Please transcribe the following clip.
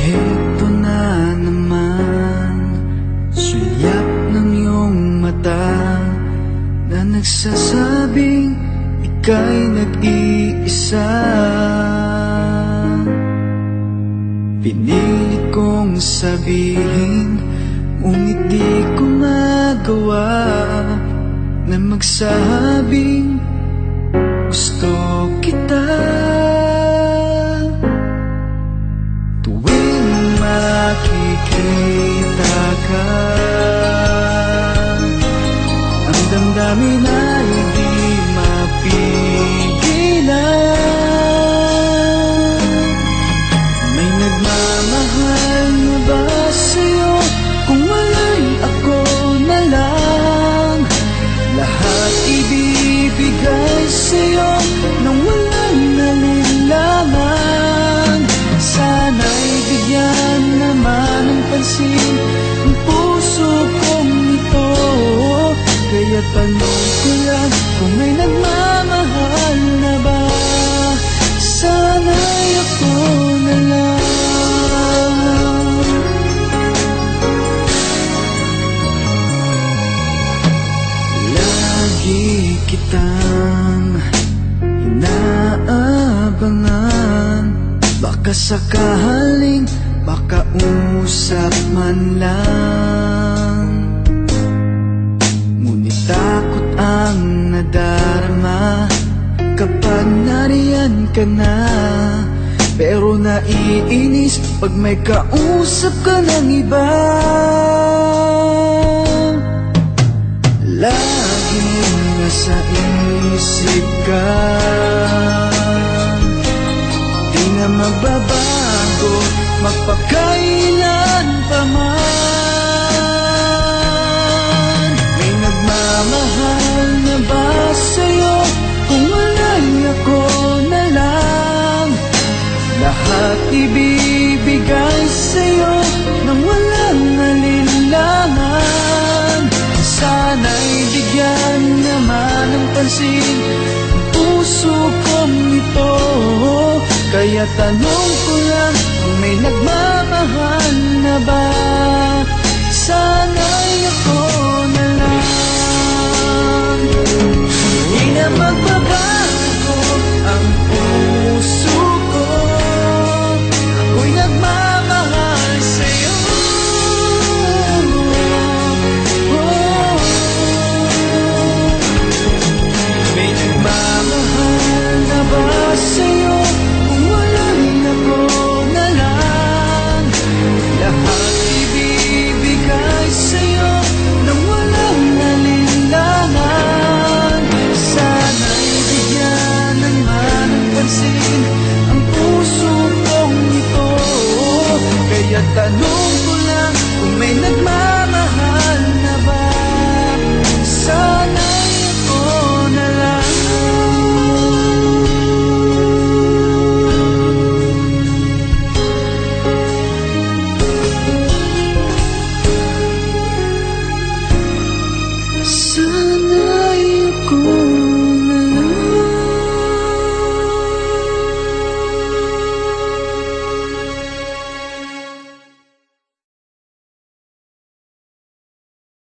Heto na naman, sulyap ng iyong mata na nagsasabing ika'y nag-iisa. Pinilit kong sabihin, ngunit di ko magawa na magsabing gusto kita. Tuwing makikita ka, ang damdamin ay di mapigilan. May nagmamahal na ba sa'yo? Kung wala'y ako na lang, lahat ibibigay sa'yo nang walang nalilaman. Sana'y bigyan naman ng pansin ang puso kong ito. Kaya tanong ko lang kung may nagmamahal na ba. Sana'y ako na lang. Lagi kitang inaabangan, baka sakaling makausap man lang. Ngunit takot ang nadarama kapag nariyan ka na. Pero naiinis pag may kausap ka ng iba. Laging nasa isip ka, di na magbabago magpakailan pa man. May nagmamahal na ba sa'yo? Kung wala'y ako na lang, lahat ibibigay sa'yo nang walang nalilangan. Sana'y bigyan naman ng pansin ang puso kong ito. Kaya tanong ko lang kung may nagmamahal na ba. Sana'y ako na lang. Di na magbabago ang puso ko, ako'y nagmamahal sa'yo. May nagmamahal na ba sa'yo? Kung wala'y ako na lang, lahat ibibigay sa'yo nang walang nalilangan. Sana'y bigyan naman ng pansin ang puso kong ito. Kaya tanong